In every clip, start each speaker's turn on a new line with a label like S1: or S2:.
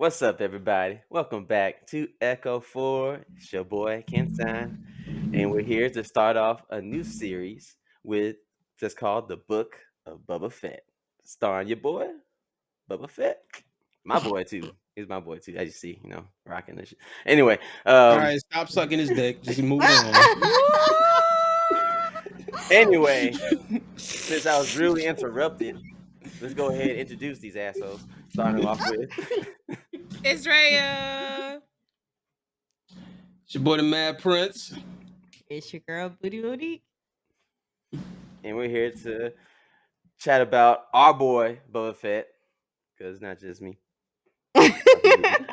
S1: What's up, everybody? Welcome back to Echo 4. It's your boy, Kensan. And we're here to start off a new series with just called The Book of Boba Fett. Starring your boy, Boba Fett. My boy, too. He's my boy, too. As you see, rocking this shit. Anyway,
S2: All right, stop sucking his dick. Just move on.
S1: anyway, since I was really interrupted, let's go ahead and introduce these assholes. Starting off with
S3: Israel.
S2: It's your boy, the Mad Prince.
S4: It's your girl, Booty Booty.
S1: and we're here to chat about our boy Boba Fett, because it's not just me.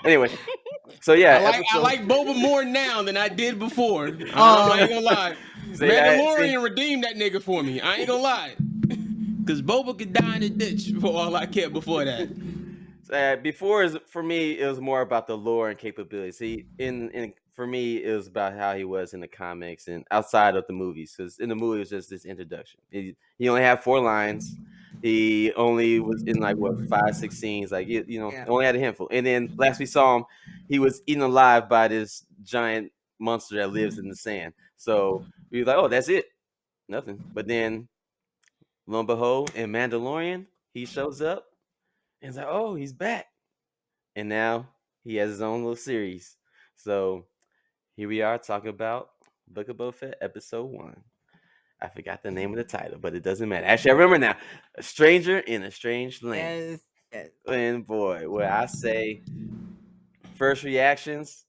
S1: Anyway, so yeah,
S2: I like Boba more now than I did before. I ain't gonna lie. Mandalorian redeemed that nigga for me. I ain't gonna lie. Because Boba could die in the ditch for all I care before that.
S1: Before, for me, it was more about the lore and capabilities. See, for me, it was about how he was in the comics and outside of the movies. Because in the movie, it was just this introduction. He only had 4 lines. He only was in 5, 6 scenes. Only had a handful. And then last we saw him, he was eaten alive by this giant monster that lives in the sand. So we were like, oh, that's it, nothing. But then, lo and behold, in Mandalorian, he shows up. And it's like, oh, he's back. And now he has his own little series. So here we are talking about Book of Boba Fett, episode 1. I forgot the name of the title, but it doesn't matter. Actually, I remember now. A Stranger in a Strange Land.
S4: Yes.
S1: And boy, where I say first reactions,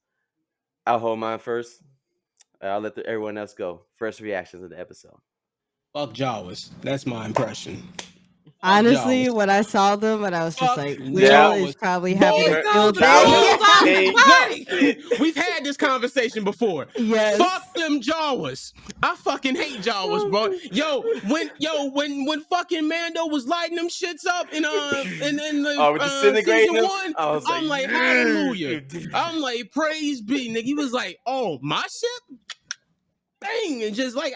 S1: I'll hold mine first. I'll let everyone else go. First reactions of the episode.
S2: Fuck Jawas. That's my impression.
S4: Honestly, when I saw them, and I was just like, Will is probably having a field
S2: day. We've had this conversation before.
S4: Yes.
S2: Fuck them Jawas. I fucking hate Jawas, bro. When fucking Mando was lighting them shits up in season 1, I'm like, hallelujah. I'm like, praise be, nigga. He was like, oh, my shit? Dang, and just man,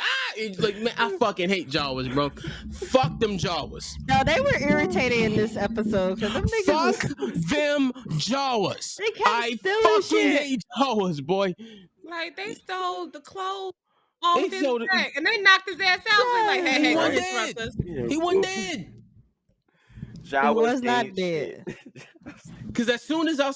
S2: I fucking hate Jawas, bro. Fuck them Jawas.
S4: No, they were irritating in this episode because them niggas
S2: them Jawas. I fucking hate Jawas, boy.
S3: Like they stole the clothes off his back, and they knocked his ass out. Yeah. Like, hey, don't disrupt us.
S2: He wasn't dead.
S4: He was not dead.
S2: Because as soon as I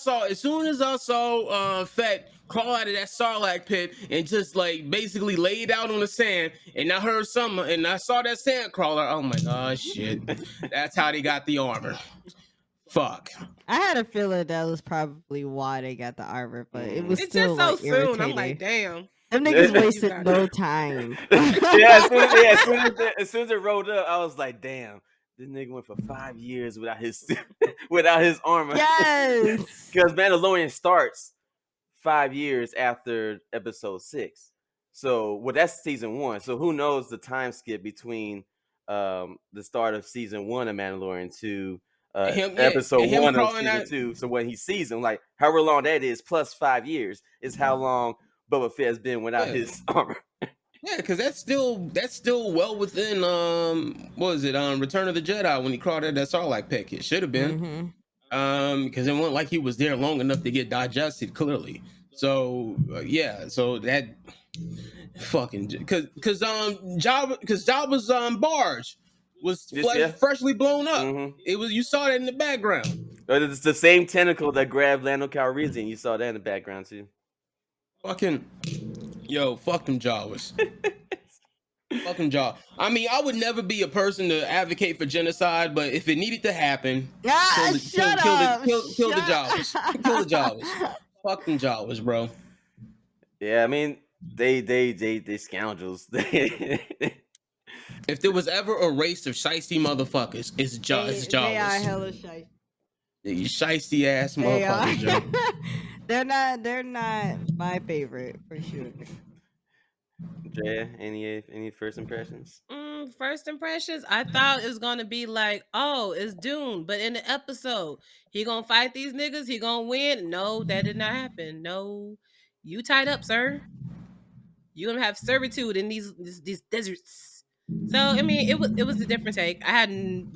S2: saw Fett crawl out of that Sarlacc pit and just basically laid out on the sand, and I heard something, and I saw that sand crawler. Oh my god, shit! That's how they got the armor. Fuck.
S4: I had a feeling that was probably why they got the armor, but it was still
S3: just so soon.
S4: Irritating.
S3: I'm like, damn.
S4: Them niggas wasted no time.
S1: As soon as it rolled up, I was like, damn. This nigga went for 5 years without his armor.
S4: Yes.
S1: Because Mandalorian starts 5 years after episode 6. So that's season 1. So who knows the time skip between the start of season 1 of Mandalorian to episode 1 of season 2. So when he sees him, like however long that is, plus 5 years is how long Boba Fett has been without his armor.
S2: Yeah, because that's still well within Return of the Jedi when he crawled out of that Sarlacc pit. It should have been. Because it wasn't like he was there long enough to get digested, clearly. So so that fucking because Jabba's barge was freshly blown up. Mm-hmm. It was, you saw that in the background.
S1: It's the same tentacle that grabbed Lando Calrissian. You saw that in the background too.
S2: Fuck them Jawas. Fucking Jaw. I mean, I would never be a person to advocate for genocide, but if it needed to happen, kill the Jawas. Kill the Jawas. Fucking Jawas, bro.
S1: Yeah, I mean, they scoundrels.
S2: If there was ever a race of shiesty motherfuckers, it's Jawas.
S4: They are hella shiesty.
S2: You shiesty ass motherfuckers, Joe.
S4: They're not my favorite for sure.
S1: Drea, any first impressions?
S3: First impressions, I thought it was gonna be like, oh, it's Dune, but in the episode, he gonna fight these niggas, he gonna win. No, that did not happen. No, you tied up, sir. You gonna have servitude in these deserts. So I mean, it was a different take. I had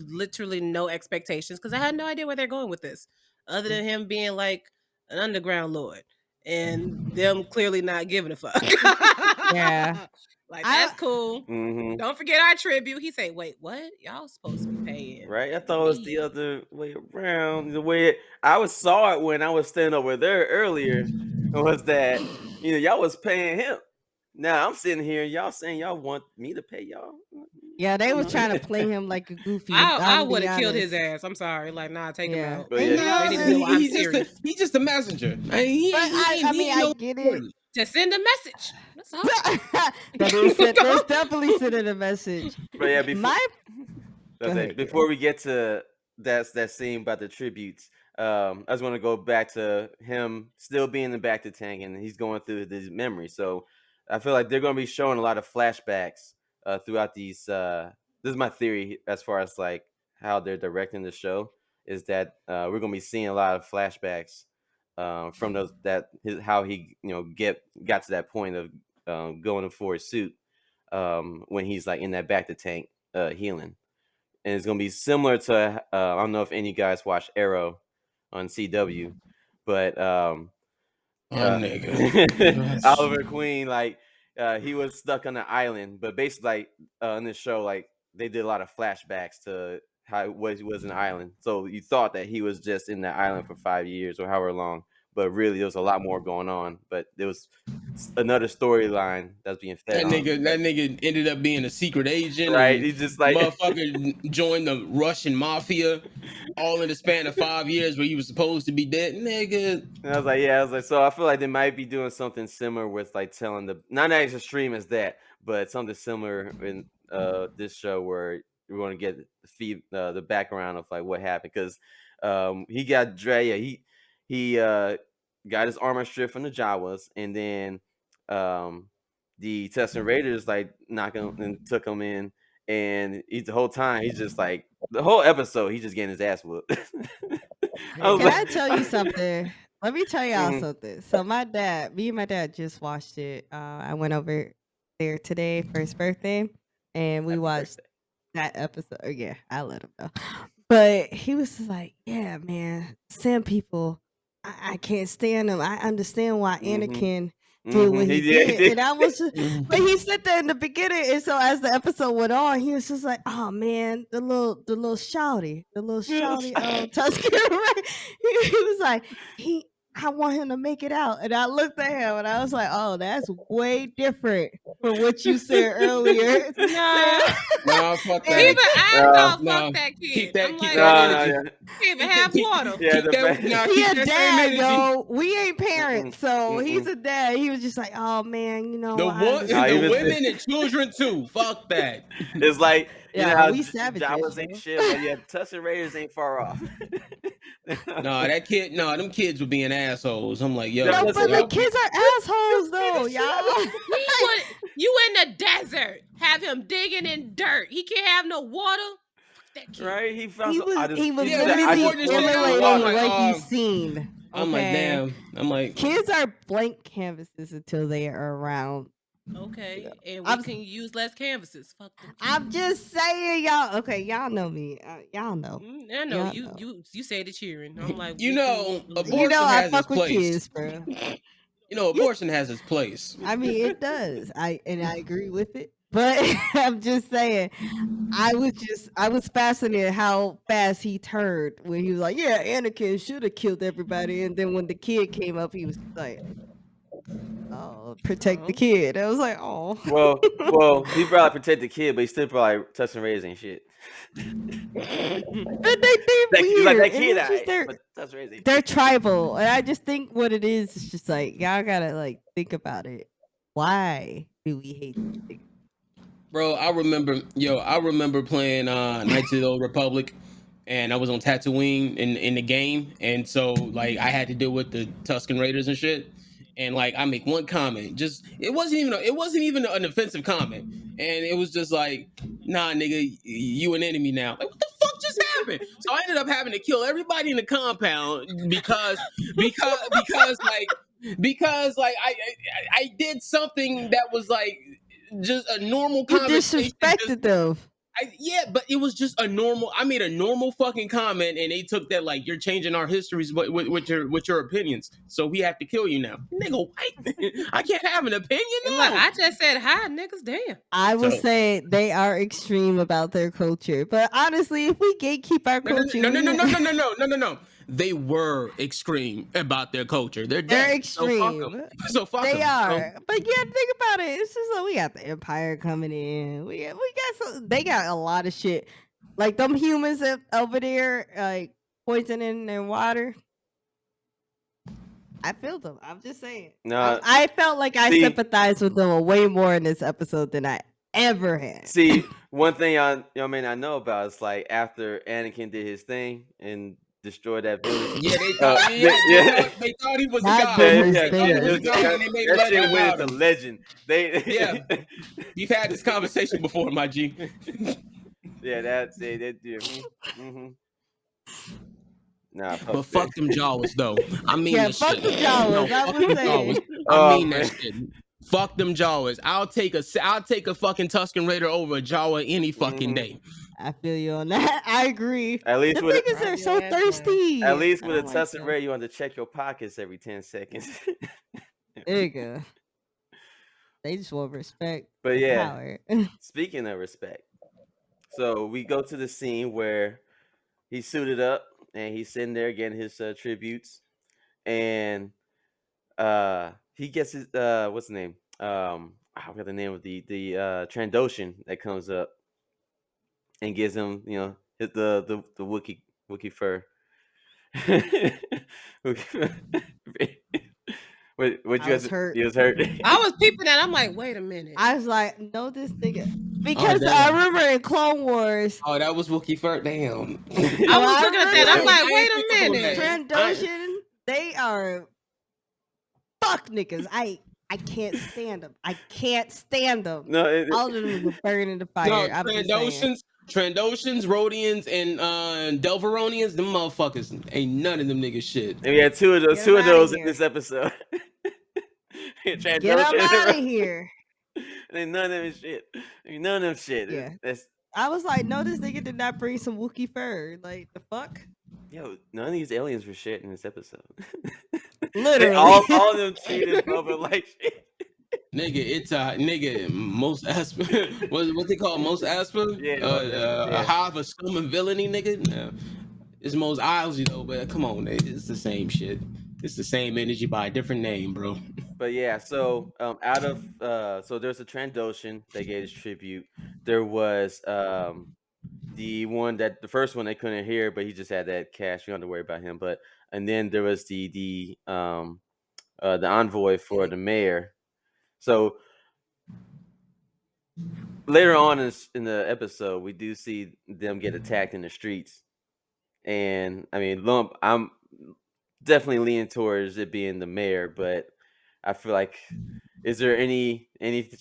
S3: literally no expectations because I had no idea where they're going with this. other than him being like an underground lord and them clearly not giving a fuck.
S4: Yeah.
S3: Like, that's cool.
S1: Mhm.
S3: Don't forget our tribute. He said, wait, what? Y'all supposed to be paying
S1: Right? I thought it was the
S3: me.
S1: other way around. The way I saw it when I was standing over there earlier was that y'all was paying him. Now I'm sitting here, y'all saying y'all want me to pay y'all.
S4: Yeah, they
S1: Come
S4: was
S1: on.
S4: trying to play him like a goofy.
S3: I
S4: I'm
S3: would
S4: be
S3: have killed his
S4: honest.
S3: ass. I'm sorry. Like, nah, take him
S4: Yeah.
S3: out.
S1: But
S2: And
S1: yeah,
S3: They need to know I'm serious.
S2: he's just a messenger.
S4: But I mean, I get it.
S3: To send a message. That's all.
S4: That is there's definitely sending a message.
S1: but yeah, before
S4: My
S1: That's
S4: Go
S1: it.
S4: ahead,
S1: Before
S4: girl.
S1: we get to that scene about the tributes, I just want to go back to him still being in the back to tank, and he's going through these memories. So I feel like they're going to be showing a lot of flashbacks throughout these. This is my theory as far as like how they're directing the show is that we're going to be seeing a lot of flashbacks from those how he got to that point of going for his suit when he's like in that back to tank healing. And it's gonna be similar to I don't know if any of you guys watch Arrow on CW, but
S2: nigga.
S1: Oliver Queen, like he was stuck on an island, but basically like in this show, like they did a lot of flashbacks to what he was an island. So you thought that he was just in that island for 5 years or however long, but really there was a lot more going on. But there was another storyline that's being fed on.
S2: That nigga ended up being a secret agent,
S1: Right?
S2: and
S1: He's just like
S2: motherfucker joined the Russian mafia, all in the span of 5 years where he was supposed to be dead, nigga.
S1: And I was like, so I feel like they might be doing something similar with like telling not as extreme as that, but something similar in this show where we're going to get the background of like what happened because he got Drea, he got his armor stripped from the Jawas, and then the Tusken Raiders like knocked him and took him in, and the whole time he's just like the whole episode he's just getting his ass whooped.
S4: Can I tell you something? Let me tell y'all
S1: Mhm.
S4: something. So me and my dad just watched it. I went over there today for his birthday, and we
S1: Happy
S4: watched
S1: birthday.
S4: that episode. Yeah, I let him know. But he was just like, "Yeah, man, Sand people, I can't stand them. I understand why Anakin did what
S1: He
S4: he
S1: did. He
S4: did."
S1: did.
S4: And I was just, but he said that in the beginning, and so as the episode went on, he was just like, "Oh man, the little shouty, Tuscan." Right? He was like, I want him to make it out. And I looked at him and I was like, "Oh, that's way different from what you said earlier."
S3: Nah.
S2: Nah, fuck that.
S3: Even I thought,
S2: Nah,
S3: fuck that
S2: keep
S3: kid.
S2: that-
S3: I'm
S2: keep
S3: like,
S2: that
S1: No,
S2: energy.
S1: yeah.
S3: can't even have water.
S1: Yeah,
S2: Keep that,
S1: fact-
S4: He
S2: keep
S4: a
S2: that same
S4: dad,
S2: energy.
S4: yo. We ain't parents, so he's
S1: Mm-mm.
S4: a dad. He was just like, "Oh man, you know,
S2: The
S4: I understand."
S1: he
S2: the
S1: was-
S2: women and children too. Fuck that.
S1: It's like
S4: Yeah,
S1: how
S4: we savages,
S1: Jawas ain't
S4: yo.
S1: shit, but yeah, Tusken Raiders ain't far off.
S2: Nah, them kids were being assholes. I'm like, yo,
S1: No,
S4: No, but
S1: listen,
S4: the
S2: y'all-
S4: kids are assholes though, y'all.
S3: You in the desert, have him digging in dirt. He can't have no water. Fuck that kid.
S1: right? He found
S4: He
S1: some.
S4: was
S1: He
S2: Yeah,
S1: said,
S2: when he
S1: I
S2: poured
S1: just
S2: this
S1: want
S2: shit
S1: some
S2: out, I'm
S4: assimilating
S1: water.
S2: like,
S4: like you've seen.
S2: I'm like,
S4: Okay?
S2: damn. I'm like,
S4: Kids are blank canvases until they are around.
S3: Okay, and we
S4: I'm-
S3: can use less canvases. Fuck them.
S4: I'm just saying, y'all. Okay, y'all know me. Y'all know.
S3: I know
S4: Y'all
S3: you.
S4: know.
S3: You say the cheering. I'm like,
S2: you
S3: we
S2: know,
S3: can-
S2: abortion
S4: You know, I
S2: has its
S4: fuck with
S2: place.
S4: kids, bro.
S2: You know, abortion has its place.
S4: I mean, it does. I agree with it, but I'm just saying. I was fascinated how fast he turned when he was like, "Yeah, Anakin should have killed everybody," and then when the kid came up, he was like, "Oh, protect the kid." I was like, "Oh."
S1: Well, he probably protect the kid, but he still probably Tusken Raiders ain't shit.
S4: They
S1: He's like
S4: weird.
S1: that
S4: And
S1: kid,
S4: it's just
S1: but Tusken Raiders ain't
S4: they're
S1: shit.
S4: tribal, and I just think what it is just like y'all gotta like think about it. Why do we hate these things?
S2: Bro, I remember playing Knights of the Old Republic, and I was on Tatooine in the game, and so like I had to deal with the Tusken Raiders and shit. And like I make one comment, just it wasn't even an offensive comment, and it was just like, nah, nigga, you an enemy now. Like what the fuck just happened? So I ended up having to kill everybody in the compound because I did something that was like just a normal
S4: You
S2: conversation.
S4: disrespected them.
S2: Yeah, but it was just a normal. I made a normal fucking comment, and they took that like you're changing our histories with your opinions. So we have to kill you now, nigga. What? I can't have an opinion
S3: And
S2: now.
S3: look, I just said hi, niggas. Damn.
S4: I would
S2: So-
S4: say they are extreme about their culture, but honestly, if we gatekeep our culture,
S2: No. They were extreme about their culture. They're
S4: they're
S2: dead. So fuck 'em.
S4: extreme.
S2: So fuck
S4: They
S2: 'em.
S4: are, but yeah, think about it. It's just like we got the Empire coming in. We got some. They got a lot of shit. Like them humans over there, like poisoning their water. I feel them. I'm just saying.
S1: No,
S4: I felt like I
S1: see-
S4: sympathized with them way more in this episode than I ever had.
S1: See, one thing y'all may not know about is like after Anakin did his thing and destroyed that village.
S2: Yeah, they thought, they thought he was a
S4: That
S2: god.
S4: did his
S1: Yeah,
S4: thing.
S1: that shit went into legend.
S2: Yeah. We've had this conversation before, my G.
S1: Yeah, that's it. They do. Nah,
S2: But fuck them Jawas though. I mean,
S4: Yeah,
S2: that
S4: fuck
S2: shit.
S4: the Jawas. I
S2: fuck
S4: would
S2: them
S4: say.
S2: Jawas.
S1: Oh,
S2: I mean
S1: man.
S2: that shit. Fuck them Jawas. I'll take a fucking Tusken Raider over a Jawa any fucking day.
S4: I feel you on that. I agree.
S1: At least
S4: The
S1: with
S4: niggas are so
S3: Yeah, that's
S4: thirsty.
S1: at least with
S4: I
S1: a
S4: don't
S1: Tusken
S4: that.
S1: Raider, you want to check your pockets every 10 seconds.
S4: Nigga. They just want respect.
S1: But
S4: and
S1: yeah,
S4: power.
S1: speaking of respect, so we go to the scene where he's suited up and he's sitting there getting his tributes, and he gets his what's the name? I forgot the name of the Trandoshan that comes up and gives him, the Wookiee fur. What you
S4: I
S1: guys?
S4: was hurt.
S1: He was hurt.
S3: I was peeping that. I'm like, wait a minute.
S4: I was like, no, this nigga. Because
S2: damn.
S4: I remember in Clone Wars,
S2: Oh, that was Wookiee Fur. Damn.
S3: I was looking at that. I'm like,
S2: I
S3: wait
S2: ain't
S3: a
S2: thinking
S3: minute.
S2: about
S4: Trandoshan, they are fuck niggas. I can't stand them. I can't stand them.
S1: No,
S4: All of them will burn in the fire.
S2: No,
S4: I'm just saying.
S2: Trandoshans, Rhodians, and Delveronians, them motherfuckers ain't none of them niggas shit.
S1: and we had two of
S4: Get 'em
S1: those
S4: outta
S1: in
S4: here.
S1: this episode.
S4: Get them out of here.
S1: Ain't none of them shit. Ain't none of them shit.
S4: Yeah.
S1: That's
S4: I was like, no, this nigga did not bring some Wookiee fur. Like, the fuck?
S1: none of these aliens were shit in this episode.
S4: Literally.
S1: all of them treated Boba like shit.
S2: Nigga, it's nigga, most asper. what they call most asper?
S1: Yeah,
S2: A hive of scum and villainy, nigga. No. It's most Islesy though, but come on, it's the same shit. It's the same energy by a different name, bro.
S1: But yeah, so out of so there's a Trandoshan that gave his tribute. There was the first one they couldn't hear, but he just had that cash. You don't have to worry about him. But and then there was the envoy for the mayor. So later on in the episode, we do see them get attacked in the streets, and I mean, I'm definitely leaning towards it being the mayor, but I feel like, is there any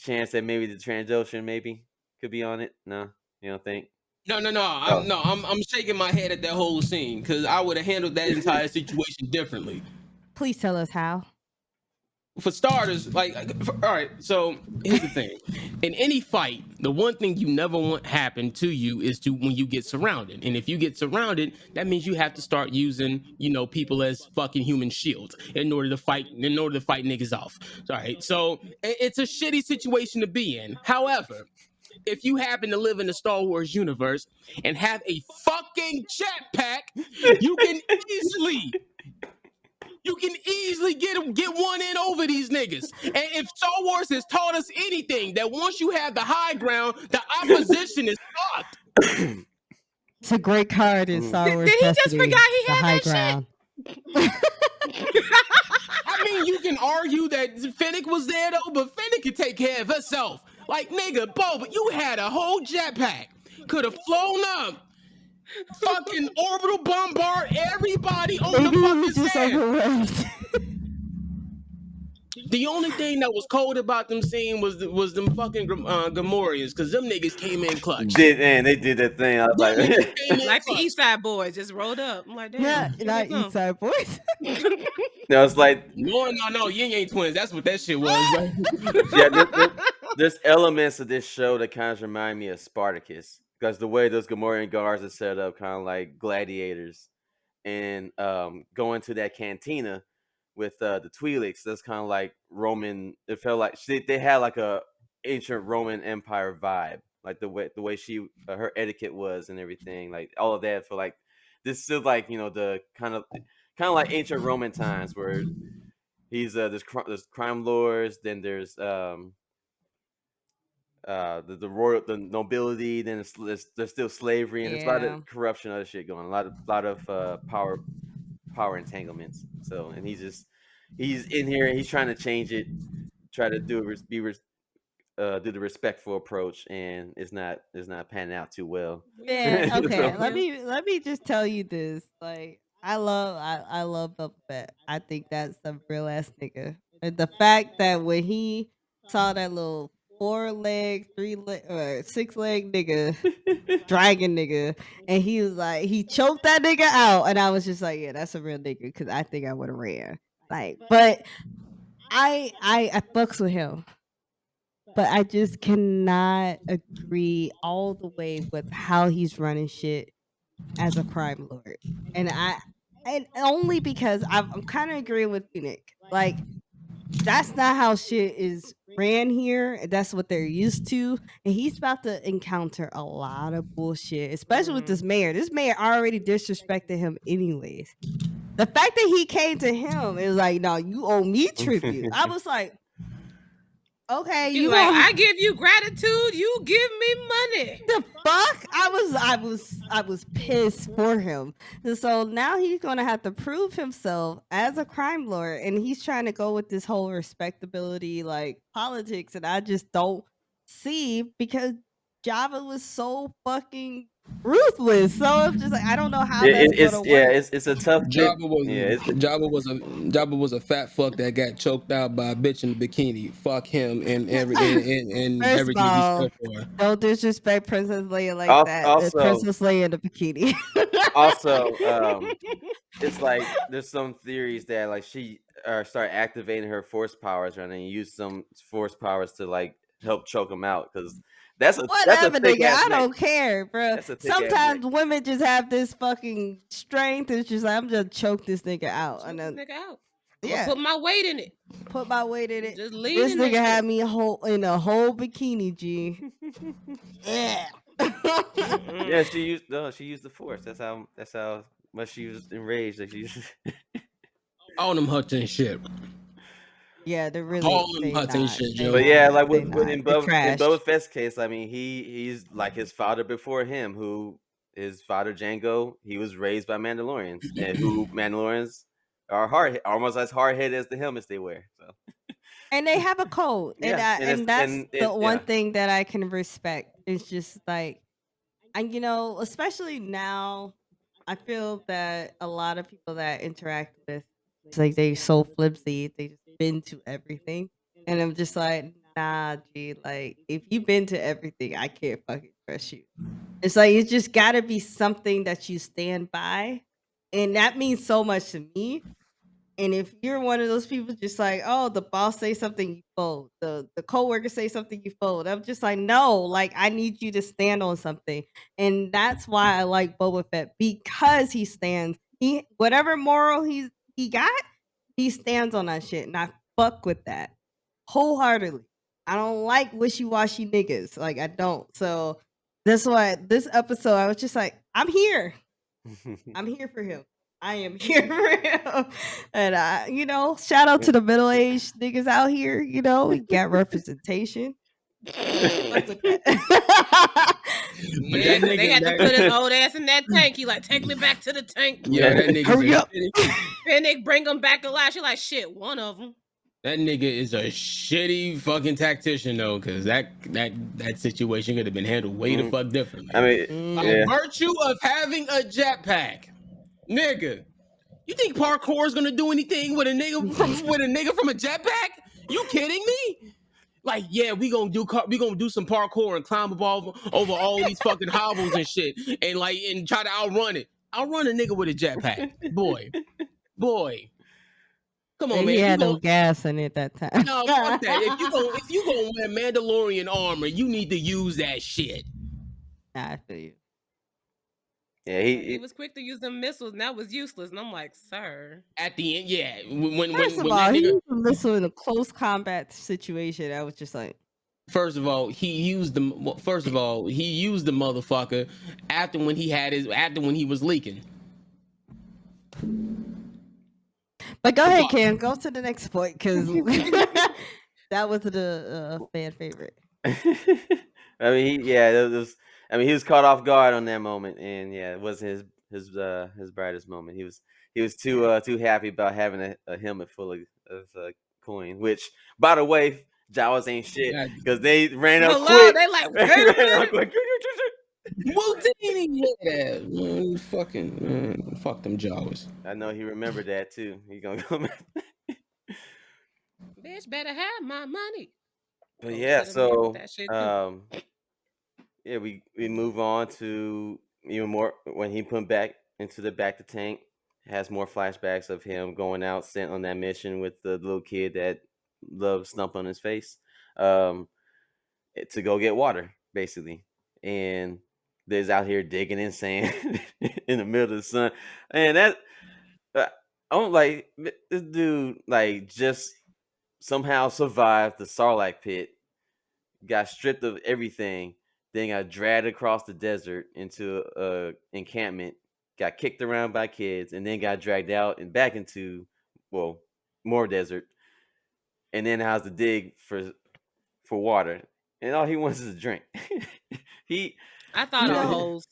S1: chance that maybe the Trandoshan maybe could be on it? No, you don't think?
S2: No. I'm shaking my head at that whole scene because I would have handled that entire situation differently.
S4: Please tell us how.
S2: For starters, all right, so here's the thing. In any fight, the one thing you never want happen to you is when you get surrounded. And if you get surrounded, that means you have to start using, people as fucking human shields in order to fight niggas off. All right, so it's a shitty situation to be in. However, if you happen to live in the Star Wars universe and have a fucking jetpack, you can easily get one in over these niggas. And if Star Wars has taught us anything, that once you have the high ground, the opposition is fucked.
S4: It's a great card in Star Wars.
S3: Did he just
S4: Destiny,
S3: forgot he
S4: the
S3: had
S4: high
S3: that
S4: ground.
S2: I mean, you can argue that Fennec was there though, but Fennec could take care of herself. Like, nigga, Boba, you had a whole jetpack. Could have flown up. Fucking orbital bombard everybody on
S4: Maybe he
S2: the
S4: was
S2: fucking
S4: just
S2: sand.
S4: overwhelmed.
S2: The only thing that was cold about them scene was them fucking Gamorreans, because them niggas came in clutch.
S1: They did that thing. I was
S2: Them
S1: like,
S2: niggas came in
S3: Like the
S2: clutch.
S3: East Side Boys just rolled up. I'm like, damn.
S4: Yeah,
S3: here
S4: not
S3: they come.
S4: East Side Boys.
S1: no, it's like,
S2: No, Yin Yang twins. That's what that shit was.
S1: yeah, there's elements of this show that kind of remind me of Spartacus. because the way those Gamorrean guards are set up, kind of like gladiators, and going to that cantina with the Twi'leks, that's kind of like Roman. It felt like they had like a ancient Roman Empire vibe, like the way she her etiquette was and everything, like all of that. For like this is like the kind of like ancient Roman times where he's there's crime lords, then the royal, the nobility, then there's still slavery, and there's a lot of
S4: Yeah.
S1: corruption, other shit going, a lot of power entanglements. So, and he's in here and he's trying to change it, try to do the respectful approach, and it's not panning out too well.
S4: Man, okay.
S1: So,
S4: Let me just tell you this. Like, I love Boba Fett. I think that's a real ass nigga. And the fact that when he saw that little 4 leg, 3 leg, or 6 leg nigga, dragon nigga, and he was like, he choked that nigga out, and I was just like, yeah, that's a real nigga, because I think I would have ran. Like, but I fucks with him, but I just cannot agree all the way with how he's running shit as a crime lord. And only because I'm kind of agreeing with Phoenix. Like, that's not how shit is ran here. That's what they're used to. And he's about to encounter a lot of bullshit, especially with this mayor. This mayor already disrespected him anyways. The fact that he came to him is like, no, you owe me tribute. I was like, okay,
S3: He's
S4: you
S3: like,
S4: gonna
S3: I give you gratitude, you give me money.
S4: the fuck? I was pissed for him. And so now he's gonna have to prove himself as a crime lord, and he's trying to go with this whole respectability like politics, and I just don't see, because Java was so fucking ruthless. So I'm just like, I don't know how that's
S1: it's
S4: gonna
S1: yeah,
S4: work.
S1: it's a tough bit.
S2: Jabba was
S1: Yeah,
S2: Jabba was a fat fuck that got choked out by a bitch in a bikini. Fuck him and and
S4: First of
S2: everything he
S4: all,
S2: stood for.
S4: don't disrespect Princess Leia like that. It's
S1: also
S4: Princess Leia in the bikini.
S1: also it's like there's some theories that like she start activating her force powers and then use some force powers to like help choke him out, because that's a
S4: Whatever,
S1: thick
S4: nigga.
S1: ass
S4: I
S1: neck.
S4: don't care, bro.
S1: That's a thick ass neck.
S4: Sometimes women just have this fucking strength. It's just like, I'm just choke this nigga out,
S3: Choke
S4: and
S3: this
S4: then
S3: nigga out. I'm gonna
S4: yeah,
S3: put my weight in it.
S4: put my weight in it.
S3: Just
S4: This
S3: leading that
S4: nigga had
S3: shit.
S4: me in a whole bikini, G. Yeah.
S1: Yeah, she used the force. That's how much she was enraged that she
S2: All them huts and shit.
S4: Yeah, they're really
S2: All them huts ain't shit,
S4: they
S2: Joe.
S1: But yeah,
S4: not
S1: like
S4: they
S1: with
S4: not they're
S1: in
S4: trash.
S1: Boba Fett's case, I mean, he's like his father before him, who his father Django, he was raised by Mandalorians, and who Mandalorians are almost as hard headed as the helmets they wear. So
S4: And they have a code, and
S1: yeah,
S4: that's the one
S1: yeah.
S4: thing that I can respect. It's just like, and especially now, I feel that a lot of people that I interact with, it's like they so flimsy. They just been to everything, and I'm just like, nah, G. Like, if you've been to everything, I can't fucking trust you. It's like, it's just got to be something that you stand by, and that means so much to me. And if you're one of those people just like, oh, the boss say something, you fold. The coworker say something, you fold. I'm just like, no, like, I need you to stand on something. And that's why I like Boba Fett, because he stands, he whatever moral he got, he stands on that shit. And I fuck with that wholeheartedly. I don't like wishy-washy niggas. Like, I don't. So that's why this episode I was just like, I'm here. I'm here for him. I am here for him. And shout out to the middle-aged niggas out here, we got representation. Fuck with that.
S2: But
S3: Yeah,
S2: that
S3: because they
S2: nigga,
S3: had to put his old ass in that tank. He like, take me back to the tank.
S2: that nigga's
S4: Hurry
S2: a
S4: up.
S3: Fennec bring him back alive. She like, shit, one of them.
S2: that nigga is a shitty fucking tactician though, because that situation could have been handled way the fuck differently.
S1: I mean,
S2: By
S1: yeah.
S2: virtue of having a jetpack, nigga, you think parkour is gonna do anything with a nigga from a jetpack? You kidding me? Like, yeah, we gonna do some parkour and climb up over all these fucking hobbles and shit, and try to outrun it. Outrun a nigga with a jetpack, boy. Come on,
S4: And
S2: man.
S4: he
S2: If you
S4: had no
S2: gonna,
S4: gas in it that time.
S2: no, fuck that. If you gonna wear Mandalorian armor, you need to use that shit.
S4: I feel you.
S1: Yeah,
S3: He was quick to use them missiles, and that was useless. And I'm like, sir.
S2: At the end, yeah. When
S4: First of
S2: when
S4: all,
S2: that
S4: he
S2: nigga,
S4: used a missile in a close combat situation. I was just like,
S2: first of all, he used the motherfucker after when he was leaking.
S4: but go ahead, Cam. Go to the next point because that was the fan favorite.
S1: I mean, he was caught off guard on that moment, and yeah, it wasn't his brightest moment. He was too happy about having a helmet full of coin. Which, by the way, Jawas ain't shit because they ran up
S3: Hello,
S1: quick.
S3: they like, wait
S1: They
S3: a
S1: ran up
S3: minute.
S1: quick.
S2: Well, man, fuck them Jawas.
S1: I know he remembered that too. He gonna come.
S3: Bitch, better have my money.
S1: But
S3: Go
S1: yeah,
S3: to the man with
S1: so
S3: that shit too.
S1: yeah, we move on to even more when he put back into the back to tank. Has more flashbacks of him going out sent on that mission with the little kid that loved stump on his face, to go get water basically, and there's out here digging in sand in the middle of the sun, and that I don't like this dude like just somehow survived the Sarlacc pit, got stripped of everything, then got dragged across the desert into a encampment, got kicked around by kids, and then got dragged out and back into, well, more desert, and then has to dig for water, and all he wants is a drink. he
S3: I thought of hoes.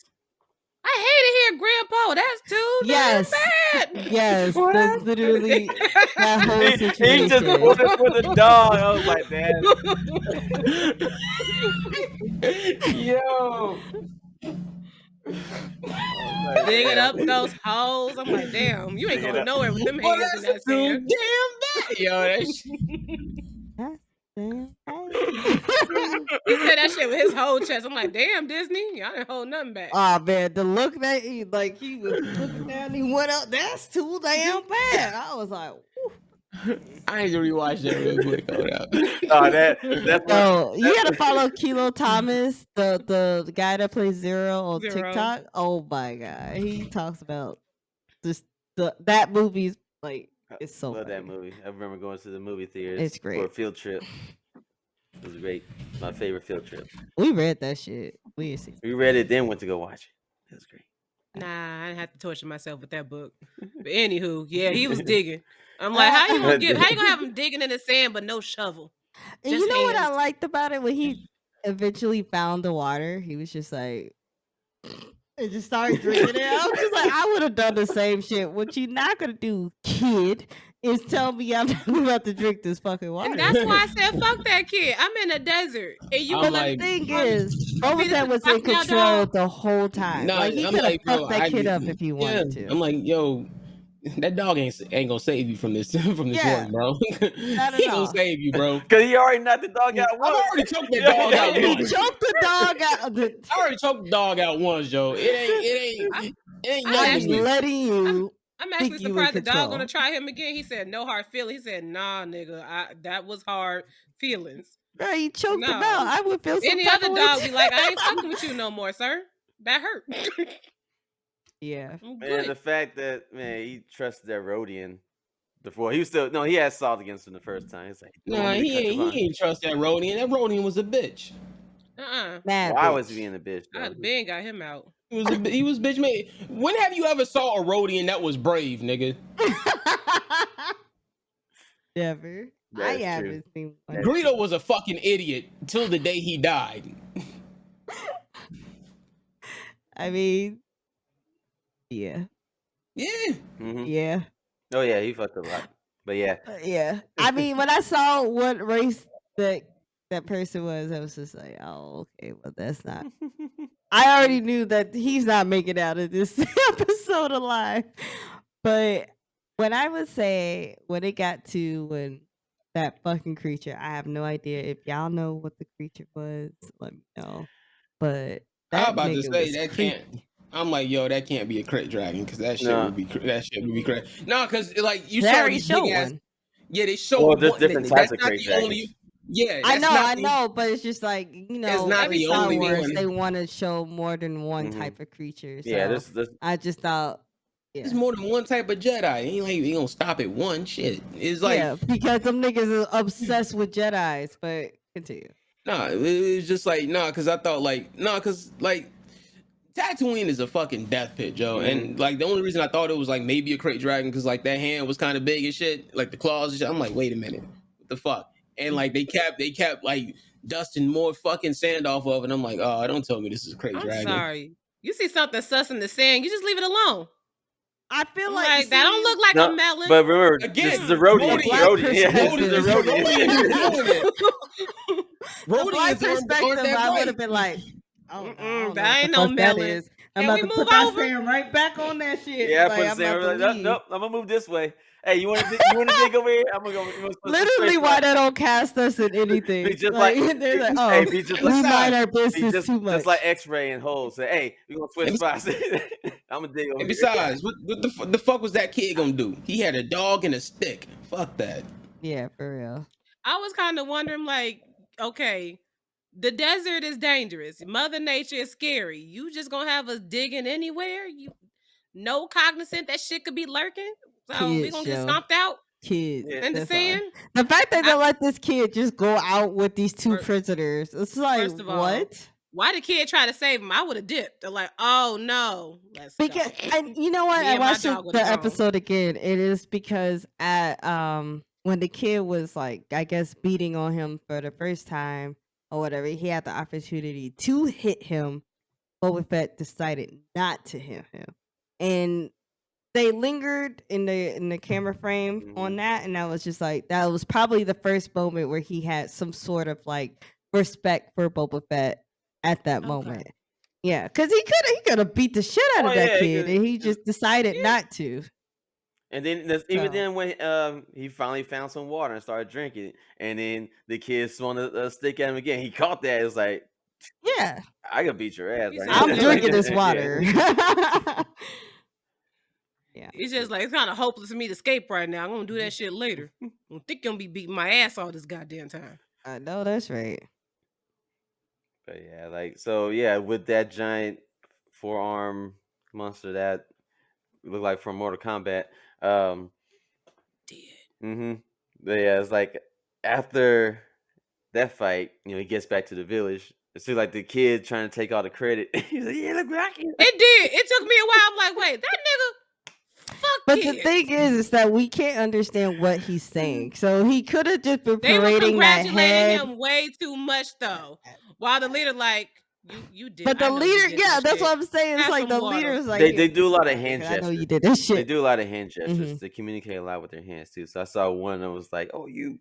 S3: I hate it here, Grandpa. That's too damn bad.
S4: Yes, that's literally that whole situation.
S1: He just wanted for the dog. I was like, man.
S2: Yo.
S3: Digging up those holes. I'm like, damn, you ain't going nowhere with them hands in that sand.
S2: Damn bad. Yo, that's
S4: damn.
S3: He said that shit with his whole chest. I'm like, damn, Disney, y'all didn't hold nothing back.
S4: Oh man, the look that he was looking down, he went up. That's too damn bad. I was like,
S2: I need to rewatch that real quick.
S4: You gotta follow Kilo Thomas, the guy that plays Zero on TikTok. Oh my god, he talks about that movie's like it's so.
S1: Love that movie. I remember going to the movie theaters.
S4: It's great
S1: for a field trip. It was great. My favorite field trip.
S4: We read that shit. We
S1: read it, then went to go watch it. It was great.
S3: Nah, I didn't have to torture myself with that book. But anywho, yeah, he was digging. I'm like, how you gonna have him digging in the sand but no shovel?
S4: And you know what I liked about it? When he eventually found the water, he was just like, and just started drinking it. I was just like, I would have done the same shit. What you not gonna do, kid, is tell me I'm not about to drink this fucking water.
S3: And that's why I said, fuck that kid. I'm in a desert. And you
S4: but the thing is, Boba Fett was in control the whole time.
S2: No,
S4: like he could have fucked that kid up if he wanted to.
S2: I'm like, yo, that dog ain't gonna save you from this work, bro. He gonna save you, bro.
S1: Cause he already knocked the dog out once.
S2: I already choked that dog out once.
S4: He choked the dog out.
S2: I already choked the dog out once, Joe. It ain't nothing.
S4: Letting you.
S3: I'm actually surprised the dog gonna try him again. He said no hard feelings. He said, nah, nigga, that was hard feelings.
S4: Bro, he choked him out. I would feel
S3: any other dog be like, I ain't fucking with you no more, sir. That hurt.
S4: Yeah.
S1: Man, the fact that he trusted that Rodian before he had salt against him the first time. He's like,
S2: nah, he ain't trust that Rodian. That Rodian was a bitch.
S1: Why was he being a bitch?
S3: Ben got him out.
S2: He was bitch made. When have you ever saw a Rodian that was brave, nigga?
S4: Never. I haven't seen one.
S2: Greedo was a fucking idiot till the day he died.
S4: I mean, yeah.
S2: Yeah.
S1: Mm-hmm.
S4: Yeah.
S1: Oh yeah, he fucked a lot. But yeah.
S4: Yeah. I mean, when I saw what race that person was, I was just like, oh, okay, well, that's not. I already knew that he's not making out of this episode alive. But when I would say, when it got to when that fucking creature, I have no idea. If y'all know what the creature was, let me know. But
S2: I'm about to say that can't. I'm like, yo, that can't be a crit dragon because that shit would be crazy. No, because like you saw these big ass. Yeah, they show.
S1: Well, there's different types of crit dragons.
S2: Yeah,
S4: I
S2: that's not
S4: know, but it's just like,
S2: It's not
S3: Every
S2: the
S4: Star
S2: only
S4: Wars,
S2: one.
S4: they want to show more than one
S1: Mhm.
S4: type of creature.
S1: Yeah,
S4: So
S1: this
S4: I just thought,
S2: There's
S4: yeah,
S2: more than one type of Jedi. Ain't like you gonna stop at one shit. It's like
S4: yeah, because them niggas are obsessed with Jedi's. But continue.
S2: nah, it was just like nah, cause I thought like nah, cause like Tatooine is a fucking death pit, Joe.
S1: Mhm.
S2: And like the only reason I thought it was like maybe a crate dragon, cause like that hand was kind of big and shit, like the claws and shit. I'm like, wait a minute, what the fuck? And like they kept like dusting more fucking sand off of it. And I'm like, oh, don't tell me this is a crate
S3: I'm
S2: dragon.
S3: sorry. You see something sus in the sand, you just leave it alone.
S4: I feel
S3: I'm
S4: like,
S3: like, that don't look like a
S1: No,
S3: melon.
S1: but remember,
S2: Again,
S1: this is a Rodian.
S2: Rodian.
S4: Black
S1: Rodian, yeah, this is a
S4: perspective.
S1: Rodian.
S4: The black
S2: Rodians aren't
S4: perspective,
S2: that
S4: I would
S2: bright.
S4: have been like, oh, I don't know
S3: That
S4: what
S3: ain't
S4: the
S3: no
S4: fuck that
S3: melon.
S4: is. I'm
S3: Can
S4: about
S3: we
S4: to
S3: move
S4: put that
S3: over?
S4: sand right back on that shit.
S1: Yeah,
S4: Like,
S1: put the
S4: I'm
S1: same.
S4: about to
S1: Like, nope,
S4: leave.
S1: nope, I'm gonna move this way. Hey, you want to dig over here? I'm gonna go. You want to
S4: Literally, why they don't cast us in anything?
S1: Be just
S4: Like,
S1: like,
S4: they're like,
S1: hey,
S4: oh,
S1: be just
S4: we
S1: like,
S4: mind our
S2: Besides,
S1: be
S4: business too much.
S1: just like X-ray and holes. Say, hey, we gonna switch
S2: And
S1: spots. I'm gonna dig over
S2: And
S1: here.
S2: besides, what the fuck was that kid gonna do? He had a dog and a stick. Fuck that.
S4: Yeah, for real.
S3: I was kind of wondering, like, okay, the desert is dangerous. Mother Nature is scary. You just gonna have us digging anywhere? You no cognizant that shit could be lurking. So we
S4: Kids,
S3: gonna get
S4: yo.
S3: stomped out
S4: Kids.
S1: Yeah.
S3: in the
S4: That's all.
S3: sand?
S4: The fact that they
S3: I-
S4: let this kid just go out with these two
S3: Fir-
S4: prisoners, it's like,
S3: First of all,
S4: what?
S3: why the kid try to save him? I would have dipped. They're like, oh no, let's
S4: Because
S3: go.
S4: and you know what?
S3: Me
S4: I
S3: and my
S4: watched the
S3: dog would've gone.
S4: episode again. It is because at when the kid was like, I guess, beating on him for the first time or whatever, he had the opportunity to hit him. Boba Fett decided not to hit him, and they lingered in the camera frame on
S1: Mhm.
S4: that, and that was just like that was probably the first moment where he had some sort of like respect for Boba Fett at that
S3: Okay.
S4: moment. Yeah, because he could have beat the shit out
S1: Oh,
S4: of that
S1: yeah, he
S4: kid,
S1: could-
S4: and he just decided
S3: Yeah.
S4: not to.
S1: And then even
S4: So.
S1: then when he finally found some water and started drinking, it, and then the kid swung a stick at him again. He caught that. It was like,
S4: Yeah,
S1: I could beat your ass.
S3: He
S1: Right
S3: said,
S1: now.
S4: I'm
S3: "Like,
S4: drinking
S1: Yeah.
S4: this water. Yeah,
S3: It's just like it's kind of hopeless for me to escape right now. I'm gonna do that shit later. I don't think you're gonna be beating my ass all this goddamn time.
S4: I know that's right.
S1: But yeah, like so, yeah, with that giant forearm monster that looked like from Mortal Kombat.
S3: Dead.
S1: But yeah, it's like after that fight, he gets back to the village. It seems like the kid trying to take all the credit. He's like, "Yeah, look what I can."
S3: It did. It took me a while. I'm like, wait, that nigga, fuck
S4: But
S3: kids.
S4: the thing is that we can't understand what he's saying. So he could have just been
S3: They were
S4: parading that
S3: congratulating
S4: head.
S3: him way too much though. While the leader like, you did.
S4: But
S3: I
S4: the
S3: know you
S4: leader,
S3: did
S4: yeah,
S3: that
S4: that's
S3: shit.
S4: what I'm saying. It's
S3: Have
S4: like
S3: some
S4: the
S3: water.
S4: leader is like,
S1: They
S4: "Here,
S1: do a lot of
S4: nigga,
S1: hand
S4: I know
S1: gestures.
S4: you did this
S1: They
S4: shit."
S1: do a lot of hand gestures.
S4: Mhm.
S1: They communicate a lot with their hands too. So I saw one that was like, "Oh, you,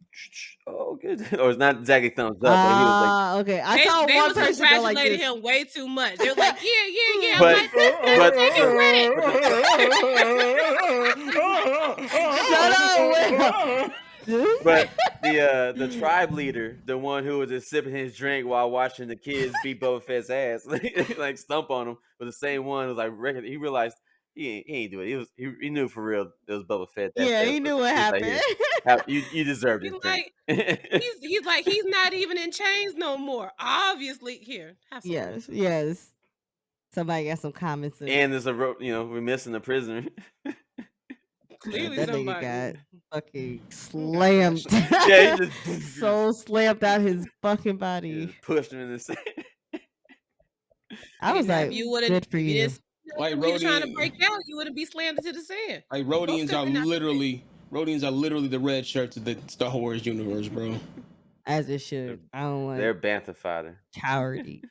S1: oh, good," or it's not exactly thumbs up, but he was like,
S4: Okay. I saw
S3: They
S4: one
S3: was
S4: person go like
S3: congratulating
S4: this.
S3: him way too much. They were like, yeah. I'm
S1: but
S3: like, this nigga taking credit.
S4: Shut up, Will.
S1: but the tribe leader, the one who was just sipping his drink while watching the kids beat Boba Fett's ass, like stump on him, but the same one was like, he realized he ain't do it. He knew for real it was Boba Fett.
S4: Yeah, he knew what
S1: He's like,
S4: happened.
S1: "Here, you deserve
S3: He's
S1: this
S3: like,
S1: drink."
S3: he's like, he's not even in chains no more. Obviously, here, have some.
S4: Yes. Somebody got some comments.
S1: And there's we're missing a prisoner.
S3: Clearly,
S4: That nigga
S3: somebody
S4: got fucking slammed.
S1: Yeah, he just
S4: so slammed out his fucking
S1: he
S4: body.
S1: just pushed him in the sand.
S4: I was
S3: Now,
S4: like,
S3: if you would've-
S4: good for
S3: if
S4: you.
S3: didn't-
S2: Like
S3: when you were trying to
S2: Rodian,
S3: break out, you wouldn't be slammed into the sand.
S2: like
S3: Both
S2: Rodians are
S3: could've been out
S2: literally the red shirts of the Star Wars universe, bro.
S4: As it should. I don't like
S1: They're bantha fodder.
S4: cowardly.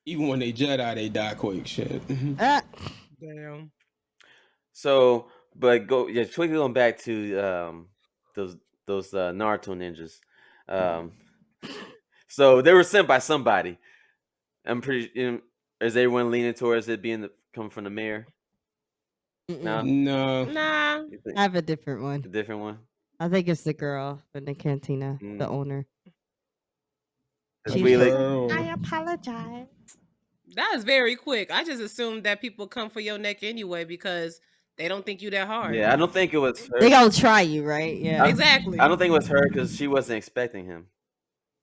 S2: Even when they Jedi, they die quick. Shit.
S4: Ah,
S3: Damn.
S1: So, but quickly going back to those Naruto ninjas. So they were sent by somebody. I'm pretty. Is everyone leaning towards it being coming from the mayor? No,
S2: No.
S3: Nah.
S1: You think
S4: I have a different
S1: a
S4: one.
S1: different one.
S4: I think it's the girl in the cantina, the
S1: Mm.
S4: owner.
S1: It's
S4: She's
S1: Wheelie.
S4: like, I apologize.
S3: That is very quick. I just assumed that people come for your neck anyway because they don't think you that hard.
S1: Yeah, I don't think it was her.
S4: They gonna try you, right? Yeah.
S3: Exactly.
S1: I don't think it was her because she wasn't expecting him.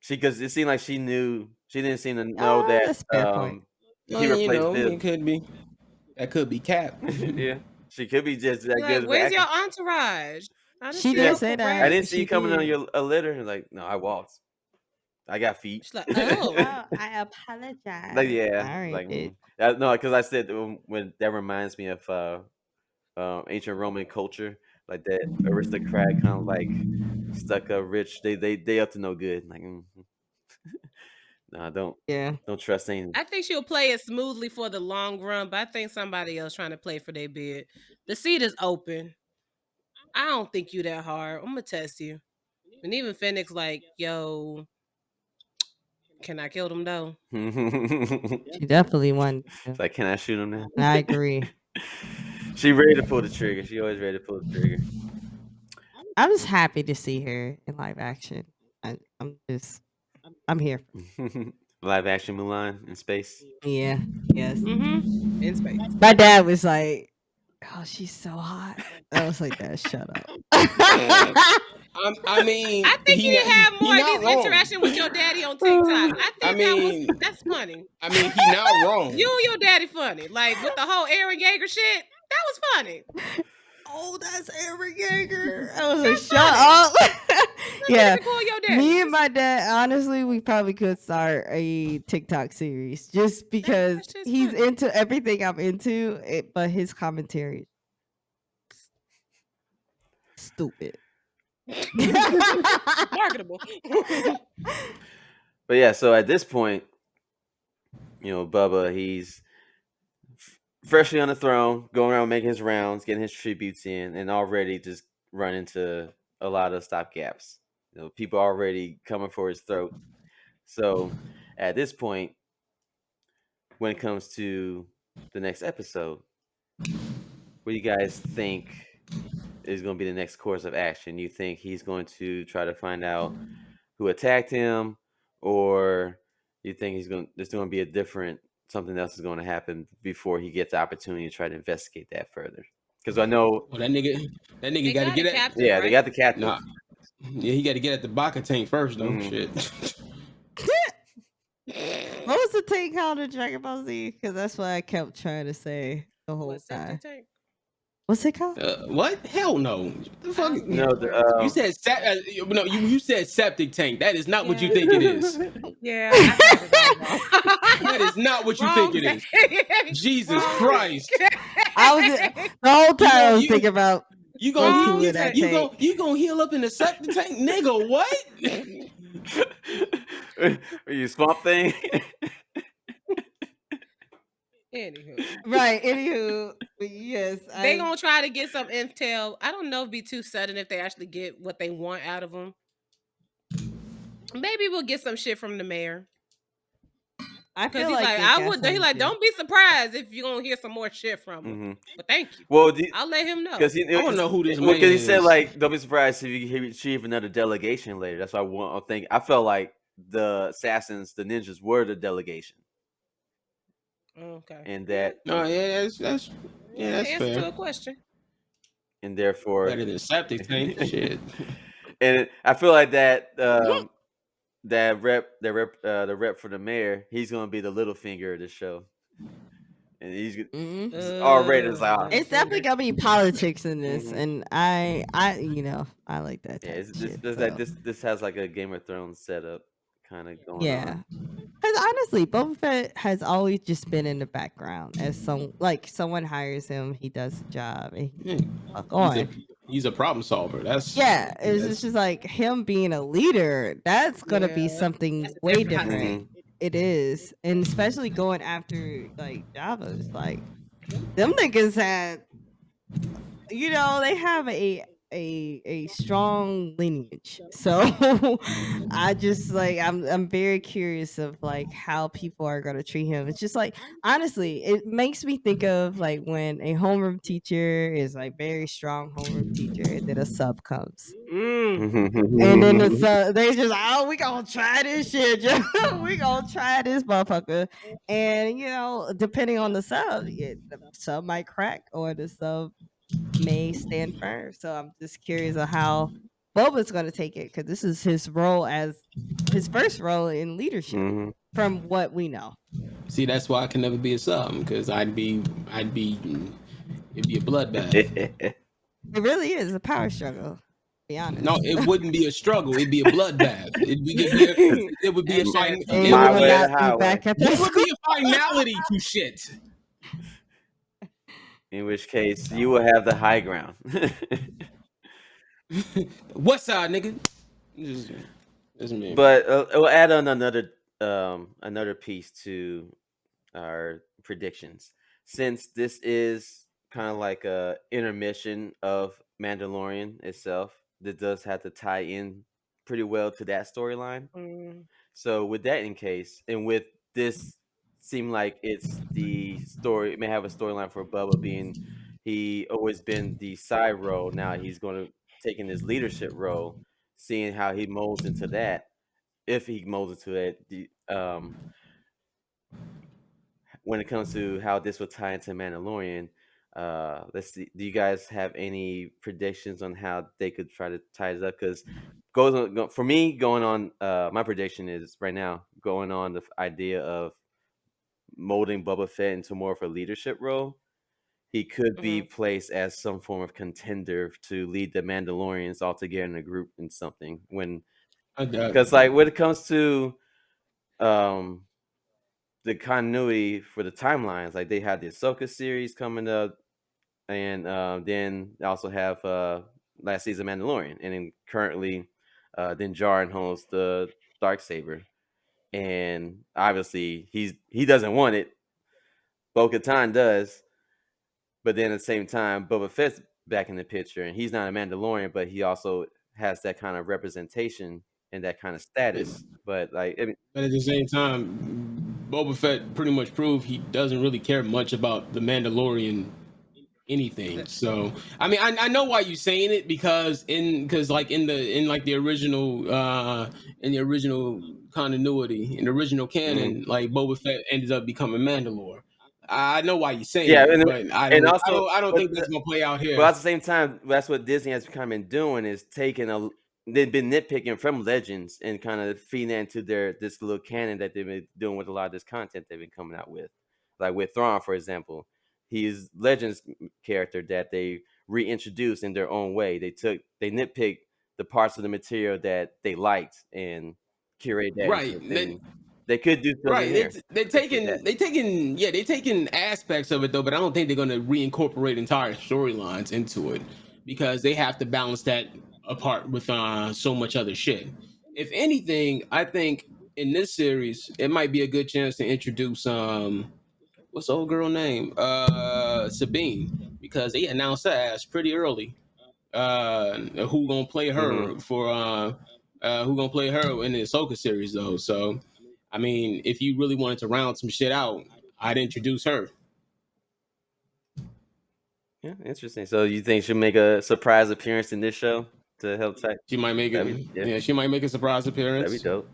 S1: because it seemed like she knew. She didn't seem to know that
S4: That's a fair point.
S1: he
S2: Well, you
S1: replaced
S2: know,
S1: Viv.
S2: it could be. That could be Cap.
S1: Yeah, she could be just that
S3: Like,
S1: good of an
S3: where's your
S1: actor.
S3: entourage? I didn't
S4: She
S3: see
S1: Yeah,
S4: did
S3: no
S4: say
S1: I
S3: parade.
S4: that.
S1: didn't see
S4: She
S1: you coming on
S4: did.
S1: your a litter. Like, no, I walked. I got feet.
S3: She's like, oh.
S4: Oh, I
S1: Like,
S4: apologize.
S1: yeah,
S4: All right,
S1: like
S4: bitch.
S1: no, because I said when that reminds me of ancient Roman culture, like that aristocrat kind of like stuck up rich. They up to no good. Like, no,
S4: Yeah.
S1: don't trust anything.
S3: I think she'll play it smoothly for the long run, but I think somebody else trying to play for their bid. The seat is open. I don't think you that hard. I'm gonna test you. And even Phoenix, like, yo, can I kill them though?
S4: She definitely won.
S1: It's like, can I shoot him now?
S4: I agree.
S1: She ready to pull the trigger. She always ready to pull the trigger.
S4: I'm just happy to see her in live action. I'm here.
S1: Live action Mulan in space.
S4: Yeah. Yes.
S3: Mm-hmm. In space.
S4: My dad was like, "Oh, she's so hot." I was like, "Dad, shut up."
S2: I mean,
S3: I think you need to have more of
S2: not
S3: these
S2: wrong.
S3: interaction with your daddy on TikTok. I think that's funny.
S2: I mean, he not wrong.
S3: You and your daddy funny. Like with the whole Aaron Yeager shit, that was funny.
S4: Oh, that's Aaron Yeager. I was like,
S3: That's
S4: shut
S3: funny.
S4: up. Yeah.
S3: Call your daddy.
S4: Me and my dad, honestly, we probably could start a TikTok series just because
S3: shit's
S4: he's
S3: funny.
S4: into everything I'm into, but his commentary stupid.
S3: Marketable.
S1: But yeah, so at this point, Bubba, he's freshly on the throne, going around making his rounds, getting his tributes in, and already just run into a lot of stop gaps. People already coming for his throat. So at this point, when it comes to the next episode, what do you guys think is going to be the next course of action? You think he's going to try to find out who attacked him, or you think there's going to be something else is going to happen before he gets the opportunity to try to investigate that further? Because I know
S2: that nigga
S3: They
S2: got to
S3: got
S2: get
S3: a
S2: at.
S3: captain,
S1: yeah,
S3: right?
S1: they got the captain.
S2: Nah, yeah, he got to get at the Baka tank first, though.
S1: Mhm.
S2: Shit.
S4: What was the tank called in Dragon Ball Z? Because that's what I kept trying to say the whole
S3: What, septic
S4: time.
S3: tank?
S4: What's it called?
S2: What? Hell no. The fuck?
S1: No,
S2: You said no. You said septic tank. That is not what you think it is.
S3: Yeah, I got it all wrong.
S2: That is not what you
S3: Wrong
S2: think it is.
S3: tank.
S2: Jesus
S3: Wrong
S2: Christ.
S4: I was the whole time I was thinking about
S2: You
S4: what's
S2: gonna
S4: cool
S2: you,
S4: in that
S2: you,
S4: tank.
S2: you gonna heal up in the septic tank, nigga? What?
S1: Are you Swamp Thing?
S3: Anywho,
S4: Right. Anywho, yes,
S3: they gonna try to get some intel. I don't know if it'd be too sudden if they actually get what they want out of them. Maybe we'll get some shit from the mayor.
S4: I
S3: Because
S4: feel
S3: he's
S4: like
S3: like,
S4: they
S3: I
S4: got
S3: would. He's
S4: some
S3: like,
S4: shit.
S3: don't be surprised if you're gonna hear some more shit from him.
S1: Mhm.
S3: But thank you.
S1: Well,
S3: I'll let him know.
S1: because
S2: I wanna know who this
S1: Because
S2: man
S1: he said
S2: is.
S1: like, don't be surprised if you achieve another delegation later. That's why I think I felt like the assassins, the ninjas, were the delegation,
S3: Okay.
S1: and that
S2: No, yeah, that's
S3: That's
S2: that's
S3: answer to
S2: fair.
S3: a question.
S1: and therefore,
S2: Better than septic tank. Shit.
S1: and I feel like that the rep for the mayor, he's gonna be the little finger of the show, and he's already
S3: Ugh,
S1: like,
S4: It's definitely gonna be politics in this,
S1: Mhm.
S4: and I I like that
S1: yeah,
S4: type
S1: it's
S4: of
S1: this
S4: shit.
S1: this,
S4: So.
S1: like, this has like a Game of Thrones setup kind of going
S4: Yeah.
S1: on.
S4: Because honestly, Boba Fett has always just been in the background as someone hires him, he does the job, and he fuck on.
S2: He's a problem solver. That's
S4: Yeah, it's just like him being a leader. That's gonna be
S3: Yeah,
S4: something
S3: that's a
S4: way
S3: different hot
S4: different.
S3: seat.
S4: It is, and especially going after like Java's, like them niggas had, they have a strong lineage. So I just like I'm very curious of like how people are gonna treat him. It's just like honestly, it makes me think of like when a homeroom teacher is like very strong homeroom teacher, and then a sub comes. And then the sub, they just we gonna try this shit. We gonna try this motherfucker. And depending on the sub, the sub might crack or the sub may stand firm. So I'm just curious of how Boba's going to take it because this is his role as his first role in leadership,
S1: Mhm.
S4: from what we know.
S2: See, that's why I can never be a sub because it'd be a bloodbath.
S4: It really is a power struggle, to be honest.
S2: No, it wouldn't be a struggle. It'd be a bloodbath. It would be a fight.
S4: And
S2: It
S4: you
S2: would
S1: My
S4: will
S2: be
S1: way
S2: a,
S1: or the
S4: not be
S1: highway.
S4: back at
S2: there
S4: that
S2: would
S4: school.
S2: be a finality to shit.
S1: In which case, you will have the high ground.
S2: West side, nigga. Just me.
S1: But we'll add on another piece to our predictions. Since this is kind of like a intermission of Mandalorian itself, that does have to tie in pretty well to that storyline. So with that in case, and with this seem like it's the story, it may have a storyline for Bubba being he always been the side role. Now he's going to take in his leadership role, seeing how he molds into that. If he molds into it, when it comes to how this will tie into Mandalorian, let's see. Do you guys have any predictions on how they could try to tie it up? Because for me, going on, my prediction is right now going on the idea of molding Boba Fett into more of a leadership role. He could be placed as some form of contender to lead the Mandalorians all together in a group in something. Because like when it comes to um the continuity for the timelines, like they have the Ahsoka series coming up, and then they also have last season Mandalorian, and then currently, then Jaren holds the dark saber, and obviously he doesn't want it. Bo-Katan does, but then at the same time, Boba Fett's back in the picture, and he's not a Mandalorian, but he also has that kind of representation and that kind of status. But like, I mean,
S2: But at the same time, Boba Fett pretty much proved he doesn't really care much about the Mandalorian anything. So I mean, I know why you're saying it because like in the original in the original continuity in the original canon, like Boba Fett ended up becoming Mandalore. I know why you're saying
S1: yeah,
S2: it, but
S1: and also,
S2: I don't
S1: but
S2: think that's gonna play out
S1: But
S2: here.
S1: at the same time, that's what Disney has kind of been doing is taking they've been nitpicking from Legends and kind of feeding that into this little canon that they've been doing with a lot of this content they've been coming out with. Like with Thrawn, for example, he's Legends character that they reintroduced in their own way. They nitpicked the parts of the material that they liked and curate that into
S2: Right.
S1: a thing. They could do something
S2: Right,
S1: here.
S2: they're taking they taking aspects of it though, but I don't think they're gonna reincorporate entire storylines into it because they have to balance that apart with so much other shit. If anything, I think in this series it might be a good chance to introduce what's the old girl name Sabine because they announced her ass pretty early. Who gonna play
S1: Mm-hmm.
S2: her for who gonna play her in the Ahsoka series though? So I mean, if you really wanted to round some shit out, I'd introduce her.
S1: Yeah, interesting. So you think she'll make a surprise appearance in this show to help type?
S2: She might make it.
S1: That'd be yeah,
S2: Yeah, she might make a surprise
S1: that'd be
S2: appearance.
S1: dope.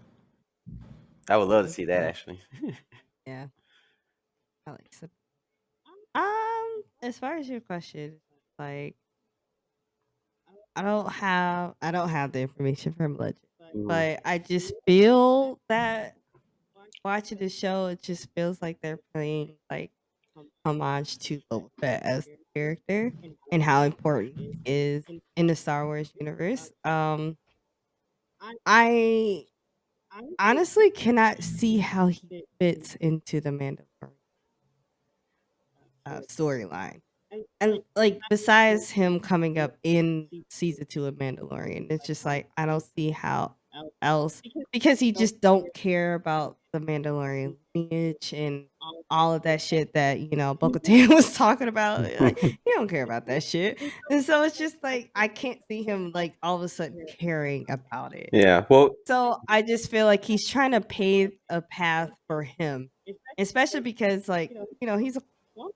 S1: I would love to
S4: That's
S1: see that
S4: dope.
S1: actually.
S4: Yeah, I like some. As far as your question, like I don't have the information from Legend,
S1: Mhm.
S4: but I just feel that watching the show, it just feels like they're playing like homage to Boba Fett as the character and how important he is in the Star Wars universe. I honestly cannot see how he fits into the Mandalorian storyline. And like besides him coming up in season 2 of Mandalorian, it's just like I don't see how else because he just don't care about the Mandalorian lineage and all of that shit that Bo-Katan was talking about. Like, he don't care about that shit, and so it's just like I can't see him like all of a sudden caring about it.
S1: Yeah. Well.
S4: So I just feel like he's trying to pave a path for him, especially because like he's a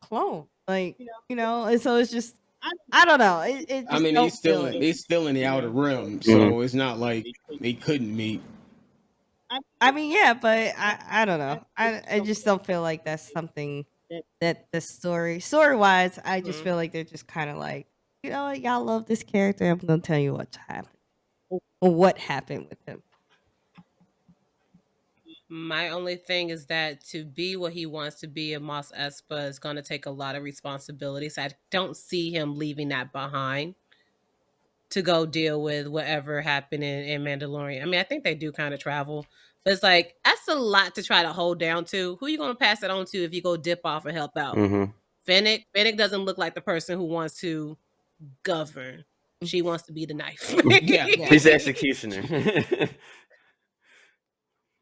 S4: clone, like and so it's just I don't know. It
S2: I
S4: just
S2: mean,
S4: don't feel it.
S2: he's still in the outer rim,
S1: Mhm.
S2: so it's not like they couldn't meet.
S4: I mean, yeah, but I don't know. I just don't feel like that's something that the story wise. I just feel like they're just kind of like what, y'all love this character. I'm gonna tell you what happened or what happened with him.
S3: My only thing is that to be what he wants to be in Mos Espa is going to take a lot of responsibility. So I don't see him leaving that behind to go deal with whatever happened in Mandalorian. I mean, I think they do kind of travel, but it's like that's a lot to try to hold down to. Who are you going to pass it on to if you go dip off and help out?
S1: Mm-hmm.
S3: Fennec doesn't look like the person who wants to govern. She wants to be the knife.
S2: Yeah.
S1: He's the executioner.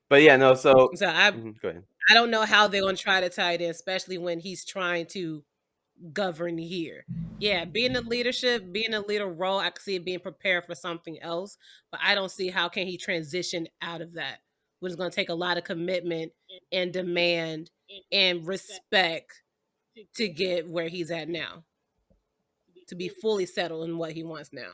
S1: But yeah, no. So
S3: So
S1: go ahead.
S3: I don't know how they're going to try to tie it in, especially when he's trying to govern here. Yeah, being in leadership, being in a leader role, I can see it being prepared for something else, but I don't see how can he transition out of that. Which is going to take a lot of commitment and demand and respect to get where he's at now, to be fully settled in what he wants now.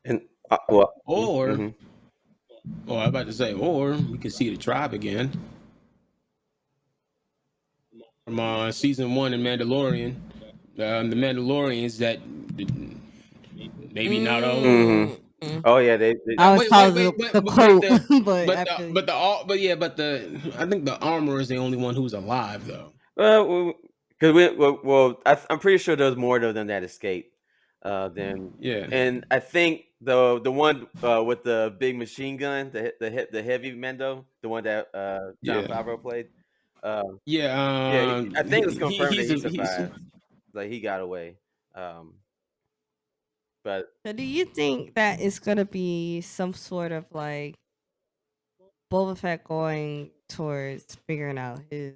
S1: And well,
S2: Or,
S1: mm-hmm.
S2: I'm about to say, or we could see the tribe again from season 1 in Mandalorian. The Mandalorians that maybe not all.
S1: Mm-hmm. Oh yeah, they
S4: I was
S2: Wait,
S4: positive the quote,
S2: but I think the armor is the only one who's alive though.
S1: because I'm pretty sure there's more than that escaped. Than
S2: Yeah.
S1: And I think the one with the big machine gun, the heavy Mendo, the one that John
S2: Yeah.
S1: Favreau played.
S2: Yeah.
S1: I think it's confirmed that he
S2: He's
S1: survived. Like he got away. But
S4: So do you think that it's gonna be some sort of like Boba Fett going towards figuring out his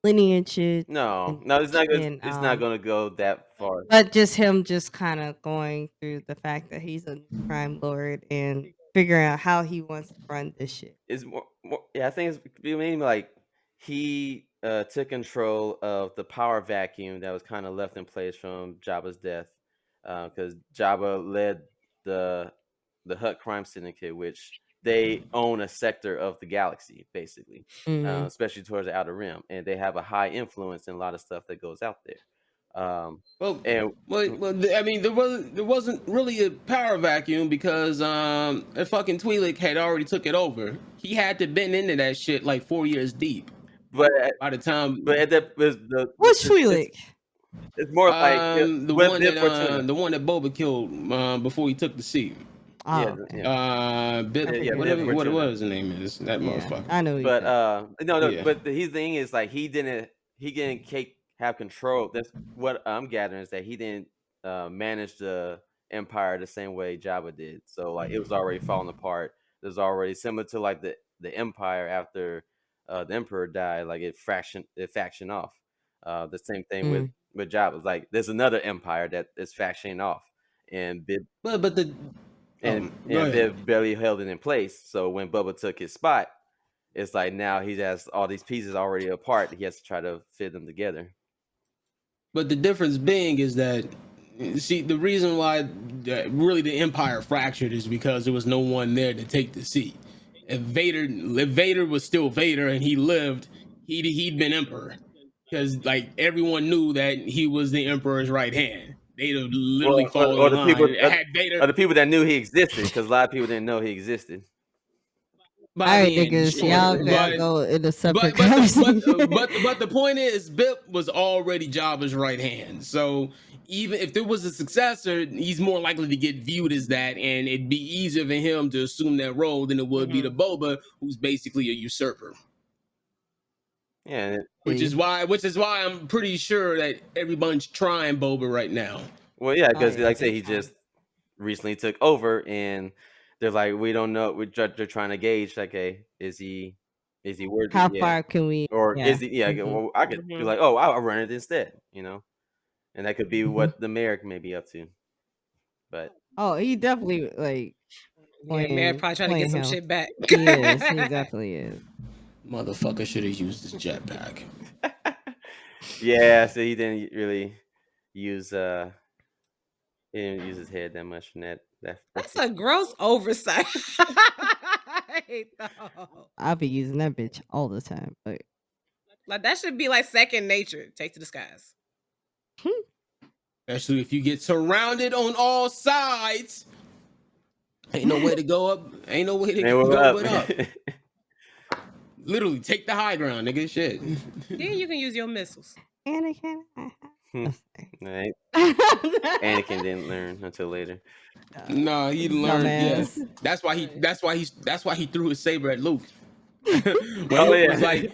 S4: lineage?
S1: no,
S4: And,
S1: it's not.
S4: and
S1: It's not going to go that far.
S4: but just him just kind of going through the fact that he's a crime lord and figuring out how he wants to run this shit.
S1: It's more yeah, I think it's mainly like he took control of the power vacuum that was kind of left in place from Jabba's death, because Jabba led the Hutt crime syndicate, which they own a sector of the galaxy, basically, especially towards the outer rim, and they have a high influence in a lot of stuff that goes out there.
S2: well,
S1: And
S2: I mean, there wasn't really a power vacuum because a fucking Twi'lek had already took it over. He had to been into that shit like 4 years deep.
S1: but
S2: By the time,
S1: at that was the
S4: Which Twi'lek?
S1: it's more like
S2: the one that Boba killed before he took the seat.
S4: Oh,
S2: Whatever what his name is, that motherfucker.
S4: I know.
S1: But no.
S2: Yeah.
S1: But his thing is like he didn't have control. That's what I'm gathering, is that he didn't manage the empire the same way Jabba did. So like it was already falling apart. There's already similar to like the empire after the emperor died. Like it faction off. The same thing with Jabba. Like there's another empire that is factioning off, and Bib barely held it in place. So when Bubba took his spot, it's like now he has all these pieces already apart. He has to try to fit them together.
S2: But the difference being is that, see, the reason why really the empire fractured is because there was no one there to take the seat. If Vader was still Vader and he lived, he'd been emperor, because like everyone knew that he was the emperor's right hand. They'd have literally followed the line. Had Vader,
S1: or the people that knew he existed, because a lot of people didn't know he existed.
S4: All right, niggas, y'all gotta go in a separate conversation.
S2: But the point is, Bip was already Jabba's right hand. So even if there was a successor, he's more likely to get viewed as that, and it'd be easier for him to assume that role than it would be to Boba, who's basically a usurper.
S1: Yeah,
S2: which is why I'm pretty sure that everyone's trying Boba right now.
S1: Well, yeah, because like I say, he just recently took over, and they're like, we don't know. They're trying to gauge, like, okay, is he worthy?
S4: How far can we?
S1: Or is he? Yeah, well, I could be like, oh, I'll run it instead, and that could be what the mayor may be up to. But
S4: he definitely like.
S3: Mayor probably trying to get some shit back.
S4: He definitely is.
S2: Motherfucker should have used his jetpack.
S1: Yeah, so he didn't really use he didn't use his head that much in that.
S3: That's a gross oversight.
S4: I'll be using that bitch all the time, but
S3: like that should be like second nature. Take to the skies.
S2: Especially if you get surrounded on all sides. Ain't no way to go up. Ain't no way to
S1: Man, we're
S2: go
S1: up.
S2: but up. Literally, take the high ground, nigga. Shit.
S3: Then you can use your missiles.
S4: Anakin. Oh, sorry.
S1: Anakin didn't learn until later.
S2: No, he learned. Yeah,
S4: Dumbass.
S2: that's why he threw his saber at Luke. when
S1: Oh
S2: Luke
S1: yeah,
S2: was like,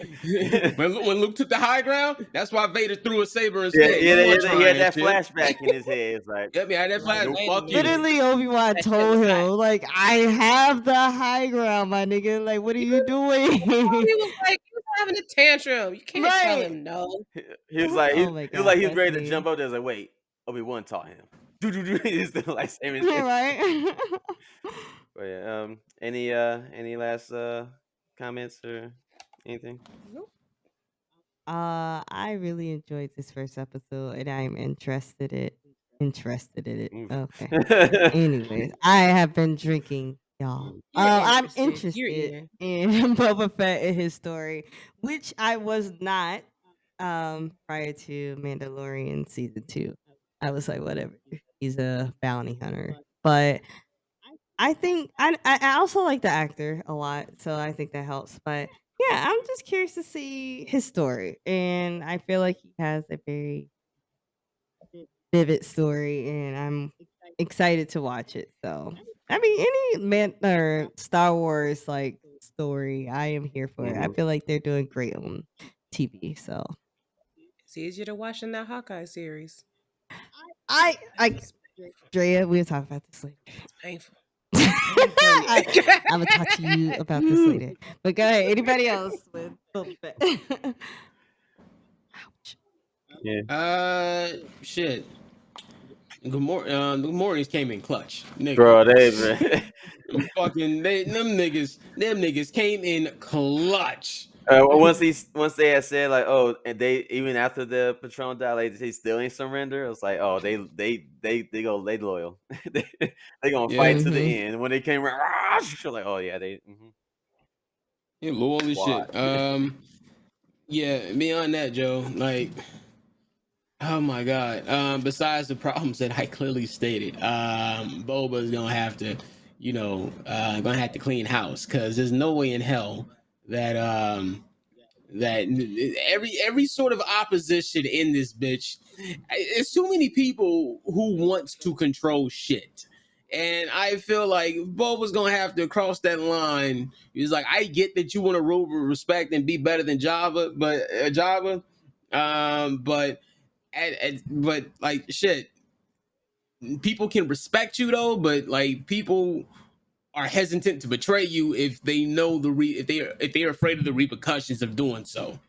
S2: when Luke took the high ground, that's why Vader threw a saber
S1: yeah,
S2: instead.
S1: yeah.
S2: You weren't
S1: He had
S2: trying
S1: that
S2: shit.
S1: flashback in his head. It's like,
S2: Yep, yeah, that flash.
S3: Wait a
S2: Fuck you.
S3: minute.
S4: Literally, Obi-Wan
S3: That shit
S4: told
S3: was
S4: him,
S3: hot.
S4: like, I have the high ground, my nigga. Like, what are you doing?
S3: He was like, he was having a tantrum. You can't tell
S4: Right.
S3: him no.
S1: he was like,
S4: Oh my
S1: he was like,
S4: God,
S1: he was
S4: that's
S1: ready to
S4: me.
S1: jump up there. It's like, wait, Obi-Wan taught him. He's still like saying.
S4: Right.
S1: But yeah, any last comments or anything?
S3: Nope.
S4: I really enjoyed this first episode, and I'm interested in it.
S1: Oof.
S4: Okay. Anyways, I have been drinking, y'all. I'm
S3: You're
S4: interested in Boba Fett and his story, which I was not prior to Mandalorian season 2. I was like, whatever. He's a bounty hunter. But I think I also like the actor a lot, so I think that helps. But yeah, I'm just curious to see his story, and I feel like he has a very vivid story, and I'm excited to watch it. So I mean, any man or Star Wars like story, I am here for it. I
S1: Mhm.
S4: feel like they're doing great on TV. So
S3: It's easier to watch than that Hawkeye series.
S4: I
S3: It's
S4: Drea, we'll talk about this later.
S3: painful.
S4: I'm gonna talk to you about this later. But go ahead. Anybody else with Boba Fett? Ouch.
S1: Yeah,
S2: Shit. Good mornings came in clutch, nigga.
S1: bro, they.
S2: Fucking them niggas came in clutch.
S1: Once they had said like, oh, and they even after the Patron died, like, they still ain't surrender. It was like, oh, they loyal. they gonna fight to the
S4: Mhm.
S1: end. When they came around, like, oh yeah, they.
S2: Yeah, loyal as shit.
S1: Squad.
S2: Yeah. Beyond that, Joe, like, oh my god. Besides the problems that I clearly stated, Boba's gonna have to, gonna have to clean house because there's no way in hell that that every sort of opposition in this bitch. It's too many people who wants to control shit. And I feel like Boba's gonna have to cross that line. He's like, I get that you want to rule with respect and be better than Java, but but like shit, people can respect you though, but like people are hesitant to betray you if they know if they're afraid of the repercussions of doing so.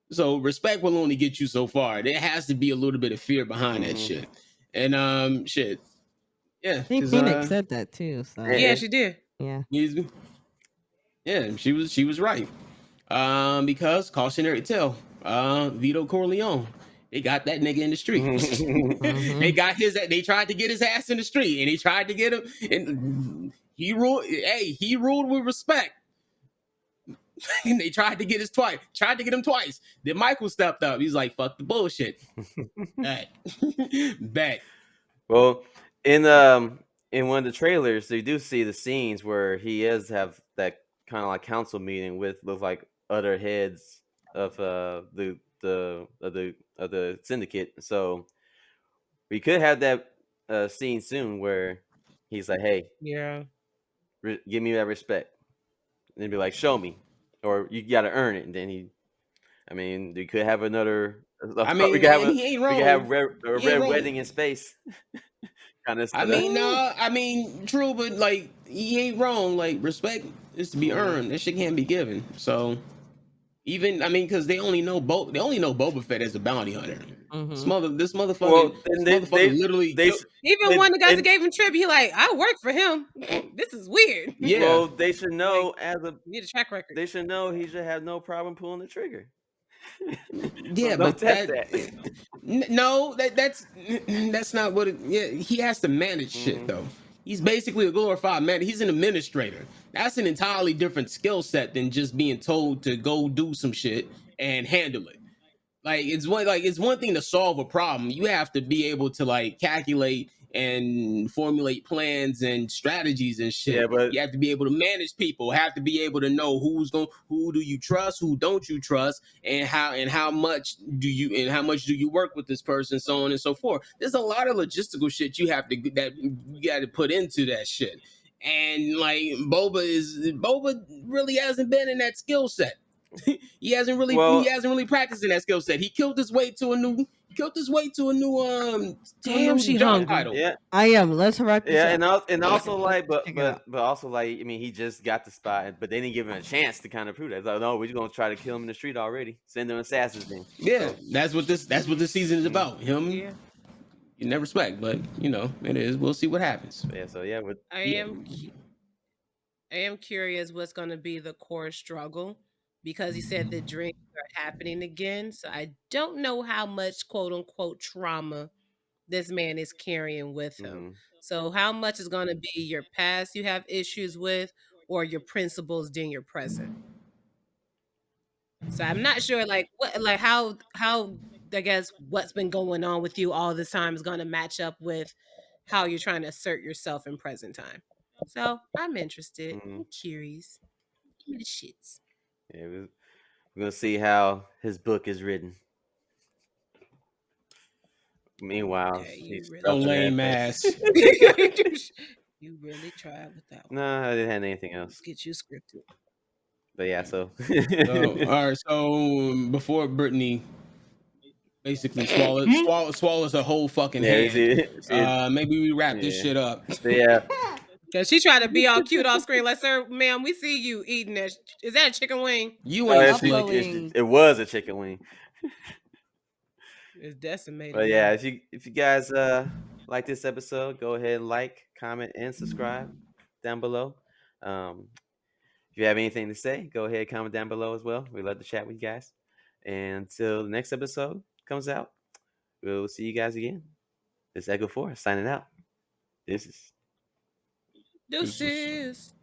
S2: So respect will only get you so far. There has to be a little bit of fear behind that shit. And shit. Yeah,
S4: I think
S2: because
S4: Phoenix said that too. So
S3: Yeah, she did.
S4: yeah.
S2: yeah, she was right. Because cautionary tale, Vito Corleone, they got that nigga in the street.
S4: Mhm.
S2: They tried to get his ass in the street, and they tried to get him, and he ruled. Hey, he ruled with respect. And they tried to get him twice. Then Michael stepped up. He's like, "Fuck the bullshit." Bet. Bet.
S1: Well, in one of the trailers, you do see the scenes where he is have that kind of like council meeting with like other heads of the syndicate. So we could have that scene soon where he's like, "Hey,
S3: Yeah.
S1: give me that respect," and he'd be like, "Show me," or you got to earn it. And then I mean, we could have another.
S2: I
S1: We
S2: mean,
S1: could have
S2: and he ain't wrong.
S1: we could have a
S2: He ain't
S1: red
S2: wrong.
S1: wedding in space. Kind of
S2: I
S1: set up.
S2: mean, I mean, true, but like he ain't wrong. Like respect is to be earned. That shit can't be given. So even because they only know Boba Fett as a bounty hunter. This motherfucker,
S1: Well, then
S2: literally
S1: they
S2: killed.
S3: Even one of the guys that
S1: and
S3: gave him tribute, he like, I work for him. This is weird.
S2: Yeah.
S1: well, they should know
S3: You need a track record.
S1: they should know he should have no problem pulling the trigger.
S2: Yeah,
S1: So
S2: but
S1: don't test that.
S2: No, that's not what it. Yeah, he has to manage shit though. He's basically a glorified man. He's an administrator. That's an entirely different skill set than just being told to go do some shit and handle it. It's one thing to solve a problem. You have to be able to like calculate and formulate plans and strategies and
S1: Yeah,
S2: shit.
S1: but
S2: You have to be able to manage people. Have to be able to know who do you trust, who don't you trust, and how much do you work with this person, so on and so forth. There's a lot of logistical shit that you got to put into that shit. And like Boba really hasn't been in that skill set. he hasn't
S1: well,
S2: really practiced in that skill set. He killed his way to a new
S3: Damn, she
S2: job
S1: yeah,
S3: hungry.
S2: title.
S1: yeah,
S4: I am. Let's wrap this
S1: yeah,
S4: up.
S1: and
S4: Let's
S1: also like,
S4: check it out.
S1: but also like, I mean, he just got the spot, but they didn't give him a chance to kind of prove that. It's like, no, we're just gonna try to kill him in the street already. Send them assassins in.
S2: Yeah,
S1: So,
S2: that's what this season is about. Him
S3: Yeah,
S2: in that respect, but it is. We'll see what happens.
S1: yeah, so yeah, but
S3: I
S2: Yeah.
S3: am. I am curious what's going to be the core struggle because he said the dreams are happening again. So I don't know how much quote unquote trauma this man is carrying with him.
S1: mhm.
S3: So how much is going to be your past you have issues with or your principles in your present? So I'm not sure like what like how I guess what's been going on with you all this time is going to match up with how you're trying to assert yourself in present time. So I'm interested.
S1: Mhm.
S3: I'm curious. Give me the shits.
S1: Yeah, we're gonna see how his book is written. Meanwhile,
S3: Okay, you
S1: he's
S2: So
S3: really
S1: stuffing
S3: tried.
S2: lame
S1: that face.
S2: ass.
S3: You really tried with that one.
S1: No, I didn't have anything
S3: Let's
S1: else.
S3: get you scripted.
S1: But yeah, so
S2: So all right. So before Brittany basically swallows a whole fucking
S1: yeah,
S2: hand,
S1: see,
S2: maybe we wrap this
S1: yeah,
S2: shit up.
S1: so yeah,
S3: Cause she tried to be all cute off screen. Like, sir, ma'am, we see you eating that. Is that a chicken wing?
S2: You ain't
S1: see,
S4: Buffalo
S2: slick.
S4: wings.
S1: it was a chicken wing.
S3: It's decimated
S1: But yeah,
S3: now.
S1: if you guys like this episode, go ahead and like, comment, and subscribe down below. Um, if you have anything to say, go ahead, comment down below as well. We love to chat with you guys. And until the next episode comes out, we'll see you guys again. This is Echo 4 signing out. This is
S2: This is
S3: Deuces.